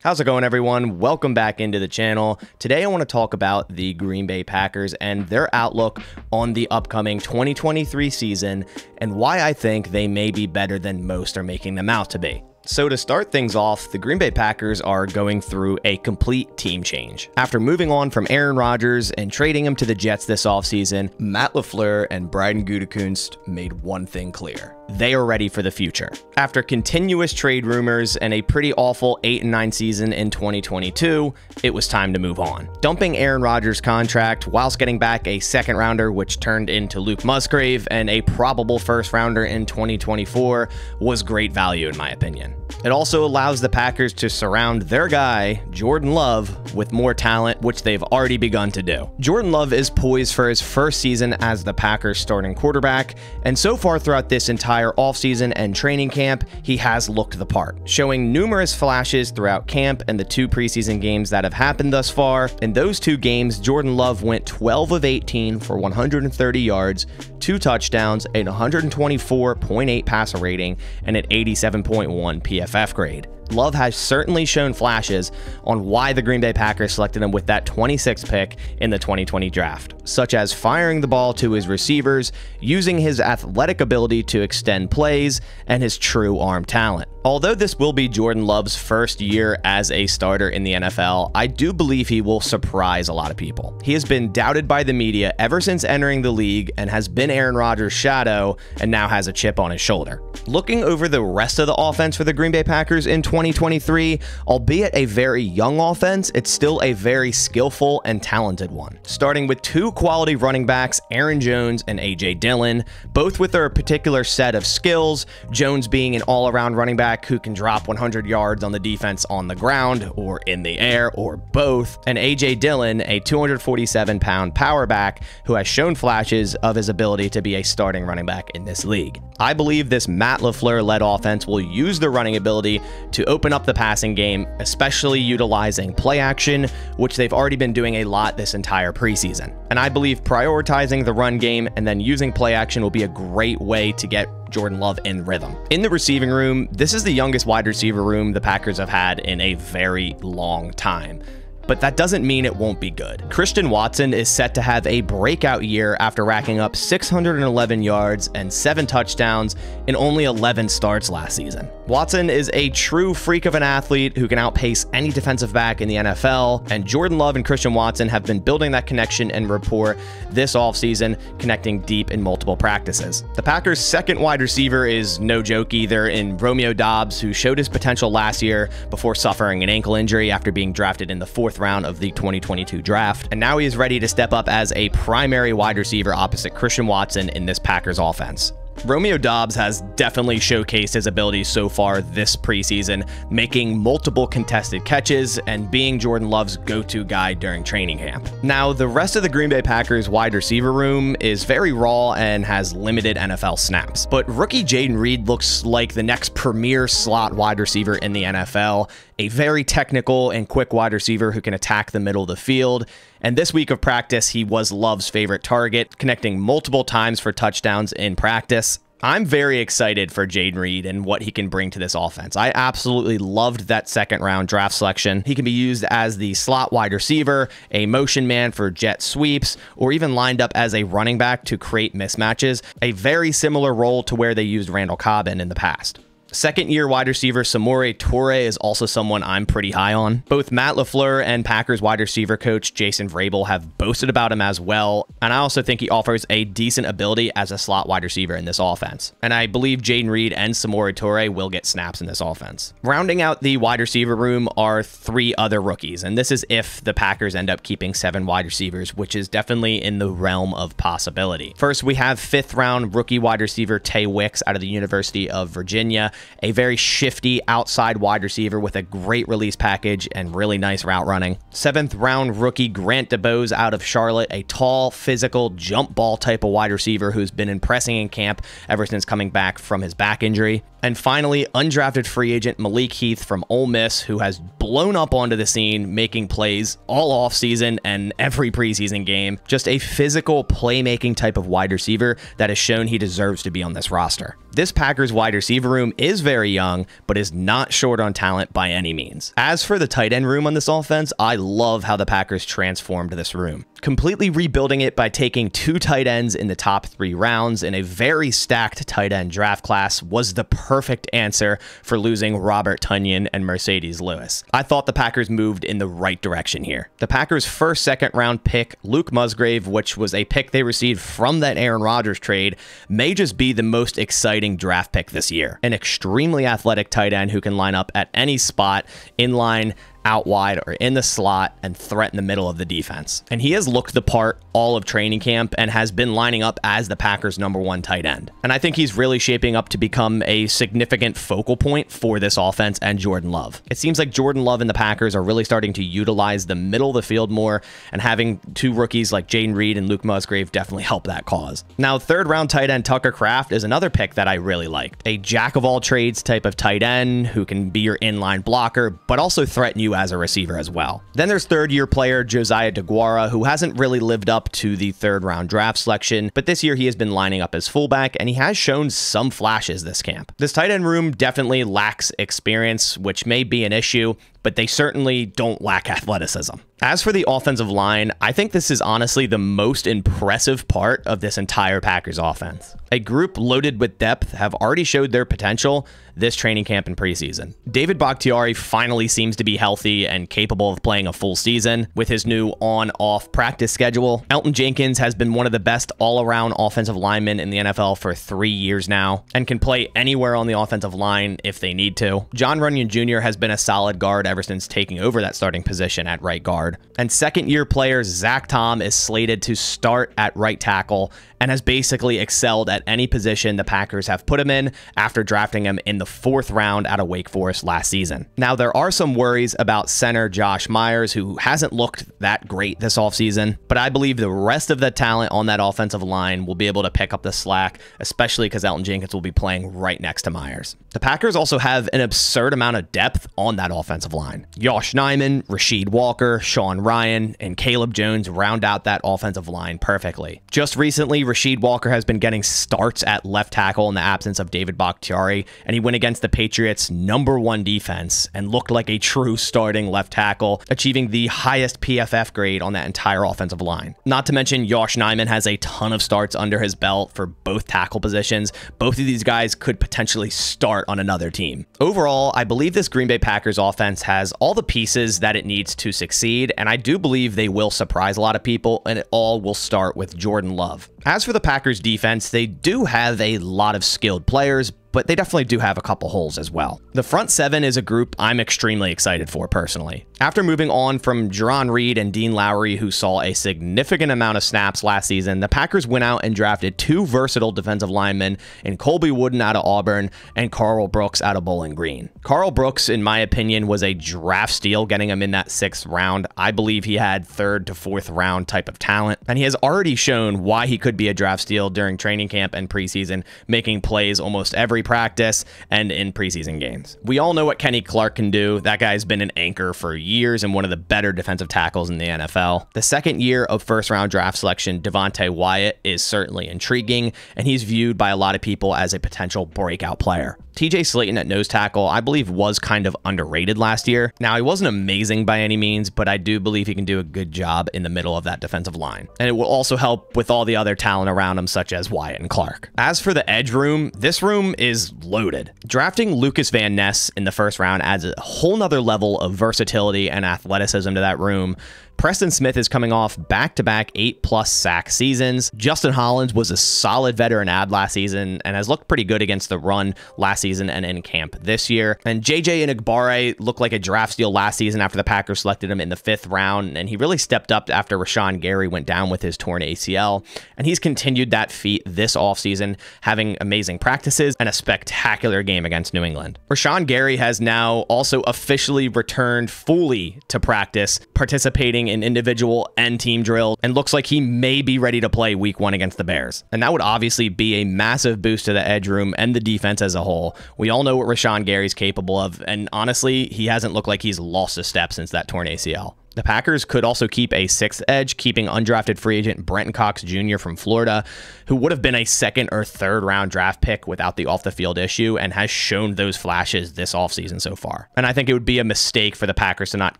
How's it going, everyone? Welcome back into the channel. Today I want to talk about the Green Bay Packers and their outlook on the upcoming 2023 season and why I think they may be better than most are making them out to be. So to start things off, the Green Bay Packers are going through a complete team change. After moving on from Aaron Rodgers and trading him to the Jets this offseason, Matt LaFleur and Brian Gutekunst made one thing clear. They are ready for the future. After continuous trade rumors and a pretty awful 8-9 season in 2022, it was time to move on. Dumping Aaron Rodgers' contract whilst getting back a second rounder, which turned into Luke Musgrave, and a probable first rounder in 2024 was great value in my opinion. It also allows the Packers to surround their guy, Jordan Love, with more talent, which they've already begun to do. Jordan Love is poised for his first season as the Packers starting quarterback, and so far throughout this entire offseason and training camp, he has looked the part, showing numerous flashes throughout camp and the 2 preseason games that have happened thus far. In those 2 games, Jordan Love went 12 of 18 for 130 yards, 2 touchdowns, a 124.8 passer rating, and an 87.1 PFF grade. Love has certainly shown flashes on why the Green Bay Packers selected him with that 26th pick in the 2020 draft, such as firing the ball to his receivers, using his athletic ability to extend plays, and his true arm talent. Although this will be Jordan Love's first year as a starter in the NFL, I do believe he will surprise a lot of people. He has been doubted by the media ever since entering the league and has been Aaron Rodgers' shadow and now has a chip on his shoulder. Looking over the rest of the offense for the Green Bay Packers in 2023, albeit a very young offense, it's still a very skillful and talented one. Starting with 2 quality running backs, Aaron Jones and A.J. Dillon, both with their particular set of skills, Jones being an all-around running back who can drop 100 yards on the defense on the ground or in the air or both, and A.J. Dillon, a 247-pound power back who has shown flashes of his ability to be a starting running back in this league. I believe this Matt LaFleur-led offense will use the running ability to open up the passing game, especially utilizing play action, which they've already been doing a lot this entire preseason. And I believe prioritizing the run game and then using play action will be a great way to get Jordan Love in rhythm. In the receiving room, this is the youngest wide receiver room the Packers have had in a very long time. But that doesn't mean it won't be good. Christian Watson is set to have a breakout year after racking up 611 yards and 7 touchdowns in only 11 starts last season. Watson is a true freak of an athlete who can outpace any defensive back in the NFL, and Jordan Love and Christian Watson have been building that connection and rapport this offseason, connecting deep in multiple practices. The Packers' second wide receiver is no joke either in Romeo Doubs, who showed his potential last year before suffering an ankle injury after being drafted in the 4th round of the 2022 draft, and now he is ready to step up as a primary wide receiver opposite Christian Watson in this Packers offense. Romeo Doubs has definitely showcased his abilities so far this preseason, making multiple contested catches and being Jordan Love's go-to guy during training camp. Now, the rest of the Green Bay Packers wide receiver room is very raw and has limited NFL snaps, but rookie Jayden Reed looks like the next premier slot wide receiver in the NFL, a very technical and quick wide receiver who can attack the middle of the field. And this week of practice, he was Love's favorite target, connecting multiple times for touchdowns in practice. I'm very excited for Jayden Reed and what he can bring to this offense. I absolutely loved that 2nd round draft selection. He can be used as the slot wide receiver, a motion man for jet sweeps, or even lined up as a running back to create mismatches, a very similar role to where they used Randall Cobb in the past. Second-year wide receiver Samori Toure is also someone I'm pretty high on. Both Matt LaFleur and Packers wide receiver coach Jason Vrabel have boasted about him as well, and I also think he offers a decent ability as a slot wide receiver in this offense. And I believe Jayden Reed and Samori Toure will get snaps in this offense. Rounding out the wide receiver room are 3 other rookies, and this is if the Packers end up keeping 7 wide receivers, which is definitely in the realm of possibility. First, we have 5th-round rookie wide receiver Tay Wicks out of the University of Virginia, a very shifty outside wide receiver with a great release package and really nice route running. 7th-round rookie Grant DuBose out of Charlotte, a tall, physical, jump ball type of wide receiver who's been impressing in camp ever since coming back from his back injury. And finally, undrafted free agent Malik Heath from Ole Miss, who has blown up onto the scene, making plays all offseason and every preseason game. Just a physical playmaking type of wide receiver that has shown he deserves to be on this roster. This Packers wide receiver room is very young, but is not short on talent by any means. As for the tight end room on this offense, I love how the Packers transformed this room, completely rebuilding it by taking 2 tight ends in the top 3 rounds in a very stacked tight end draft class was the perfect answer for losing Robert Tonyan and Mercedes Lewis. I thought the Packers moved in the right direction here. The Packers' first second-round pick, Luke Musgrave, which was a pick they received from that Aaron Rodgers trade, may just be the most exciting draft pick this year. An extremely athletic tight end who can line up at any spot, in line, out wide, or in the slot and threaten the middle of the defense. And he has looked the part all of training camp and has been lining up as the Packers' #1 tight end. And I think he's really shaping up to become a significant focal point for this offense and Jordan Love. It seems like Jordan Love and the Packers are really starting to utilize the middle of the field more, and having 2 rookies like Jaden Reed and Luke Musgrave definitely help that cause. Now, 3rd-round tight end Tucker Kraft is another pick that I really liked. A jack-of-all-trades type of tight end who can be your inline blocker, but also threaten you as a receiver as well. Then there's 3rd-year player Josiah DeGuara, who hasn't really lived up to the 3rd-round draft selection, but this year he has been lining up as fullback, and he has shown some flashes this camp. This tight end room definitely lacks experience, which may be an issue, but they certainly don't lack athleticism. As for the offensive line, I think this is honestly the most impressive part of this entire Packers offense. A group loaded with depth have already showed their potential this training camp and preseason. David Bakhtiari finally seems to be healthy and capable of playing a full season with his new on-off practice schedule. Elgton Jenkins has been one of the best all-around offensive linemen in the NFL for 3 years now and can play anywhere on the offensive line if they need to. John Runyon Jr. has been a solid guard ever since taking over that starting position at right guard. And 2nd-year player Zach Tom is slated to start at right tackle and has basically excelled at any position the Packers have put him in after drafting him in the 4th round out of Wake Forest last season. Now, there are some worries about center Josh Myers, who hasn't looked that great this offseason, but I believe the rest of the talent on that offensive line will be able to pick up the slack, especially because Elgton Jenkins will be playing right next to Myers. The Packers also have an absurd amount of depth on that offensive line. Yosh Nijman, Rasheed Walker, Sean Ryan, and Caleb Jones round out that offensive line perfectly. Just recently, Rasheed Walker has been getting starts at left tackle in the absence of David Bakhtiari, and he went against the Patriots' #1 defense and looked like a true starting left tackle, achieving the highest PFF grade on that entire offensive line. Not to mention, Yosh Nijman has a ton of starts under his belt for both tackle positions. Both of these guys could potentially start on another team. Overall, I believe this Green Bay Packers offense has all the pieces that it needs to succeed, and I do believe they will surprise a lot of people, and it all will start with Jordan Love. As for the Packers defense, they do have a lot of skilled players, but they definitely do have a couple holes as well. The front 7 is a group I'm extremely excited for personally. After moving on from Jerron Reed and Dean Lowry, who saw a significant amount of snaps last season, the Packers went out and drafted 2 versatile defensive linemen in Colby Wooden out of Auburn and Carl Brooks out of Bowling Green. Carl Brooks, in my opinion, was a draft steal, getting him in that 6th round. I believe he had 3rd to 4th round type of talent, and he has already shown why he could be a draft steal during training camp and preseason, making plays almost every practice and in preseason games. We all know what Kenny Clark can do. That guy's been an anchor for years and one of the better defensive tackles in the NFL. The 2nd year of 1st round draft selection, Devontae Wyatt, is certainly intriguing, and he's viewed by a lot of people as a potential breakout player. TJ Slayton at nose tackle, I believe, was kind of underrated last year. Now, he wasn't amazing by any means, but I do believe he can do a good job in the middle of that defensive line. And it will also help with all the other talent around him, such as Wyatt and Clark. As for the edge room, this room is loaded. Drafting Lucas Van Ness in the 1st round adds a whole nother level of versatility and athleticism to that room. Preston Smith is coming off back-to-back 8+ sack seasons. Justin Hollins was a solid veteran add last season and has looked pretty good against the run last season and in camp this year. And JJ Enagbare looked like a draft steal last season after the Packers selected him in the 5th round, and he really stepped up after Rashawn Gary went down with his torn ACL. And he's continued that feat this offseason, having amazing practices and a spectacular game against New England. Rashawn Gary has now also officially returned fully to practice, participating in individual and team drills, and looks like he may be ready to play week 1 against the Bears. And that would obviously be a massive boost to the edge room and the defense as a whole. We all know what Rashawn Gary's capable of, and honestly, he hasn't looked like he's lost a step since that torn ACL. The Packers could also keep a 6th edge, keeping undrafted free agent Brenton Cox Jr. from Florida, who would have been a 2nd or 3rd round draft pick without the off-the-field issue and has shown those flashes this offseason so far. And I think it would be a mistake for the Packers to not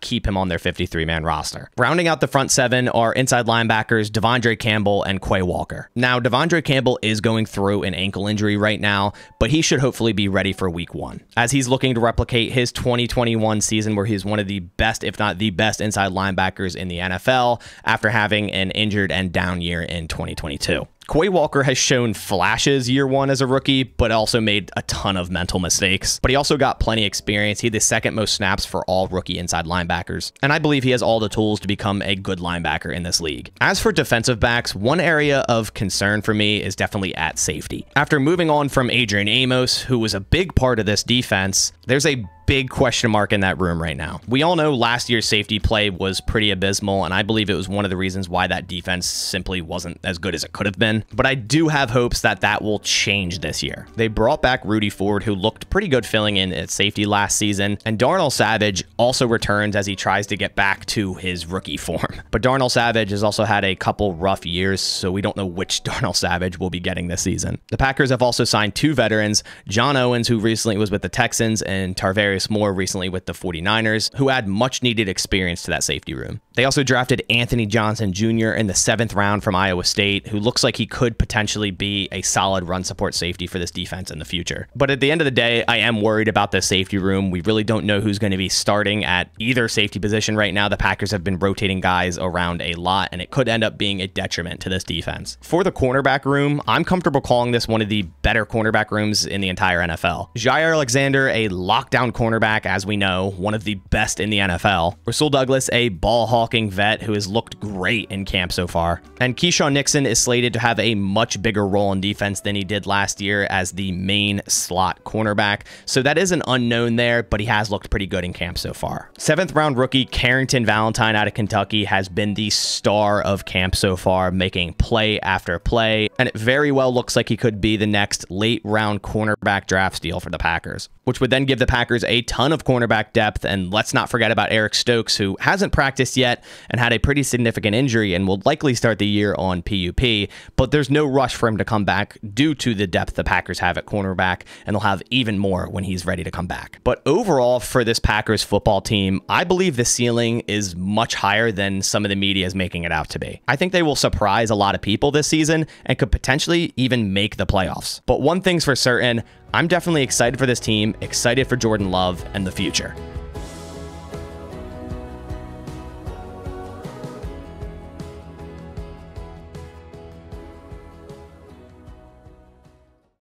keep him on their 53-man roster. Rounding out the front 7 are inside linebackers Devondre Campbell and Quay Walker. Now, Devondre Campbell is going through an ankle injury right now, but he should hopefully be ready for week 1, as he's looking to replicate his 2021 season where he's one of the best, if not the best, inside linebackers in the NFL after having an injured and down year in 2022. Quay Walker has shown flashes year 1 as a rookie, but also made a ton of mental mistakes. But he also got plenty of experience. He had the 2nd most snaps for all rookie inside linebackers. And I believe he has all the tools to become a good linebacker in this league. As for defensive backs, one area of concern for me is definitely at safety. After moving on from Adrian Amos, who was a big part of this defense, there's a big question mark in that room right now. We all know last year's safety play was pretty abysmal, and I believe it was one of the reasons why that defense simply wasn't as good as it could have been. But I do have hopes that that will change this year. They brought back Rudy Ford, who looked pretty good filling in at safety last season, and Darnell Savage also returns as he tries to get back to his rookie form. But Darnell Savage has also had a couple rough years, so we don't know which Darnell Savage we'll be getting this season. The Packers have also signed 2 veterans, John Owens, who recently was with the Texans, and Tarvarius Moore recently with the 49ers, who add much needed experience to that safety room. They also drafted Anthony Johnson Jr. in the 7th round from Iowa State, who looks like he could potentially be a solid run support safety for this defense in the future. But at the end of the day, I am worried about the safety room. We really don't know who's going to be starting at either safety position right now. The Packers have been rotating guys around a lot, and it could end up being a detriment to this defense. For the cornerback room, I'm comfortable calling this one of the better cornerback rooms in the entire NFL. Jair Alexander, a lockdown cornerback, as we know, one of the best in the NFL. Rasul Douglas, a ball-hawking vet who has looked great in camp so far. And Keyshawn Nixon is slated to have a much bigger role in defense than he did last year as the main slot cornerback. So that is an unknown there, but he has looked pretty good in camp so far. 7th round rookie Carrington Valentine out of Kentucky has been the star of camp so far, making play after play, and it very well looks like he could be the next late round cornerback draft steal for the Packers, which would then give the Packers a ton of cornerback depth. And let's not forget about Eric Stokes, who hasn't practiced yet and had a pretty significant injury and will likely start the year on PUP, but there's no rush for him to come back due to the depth the Packers have at cornerback, and they'll have even more when he's ready to come back. But overall, for this Packers football team, I believe the ceiling is much higher than some of the media is making it out to be. I think they will surprise a lot of people this season and could potentially even make the playoffs. But one thing's for certain, I'm definitely excited for this team, excited for Jordan Love and the future.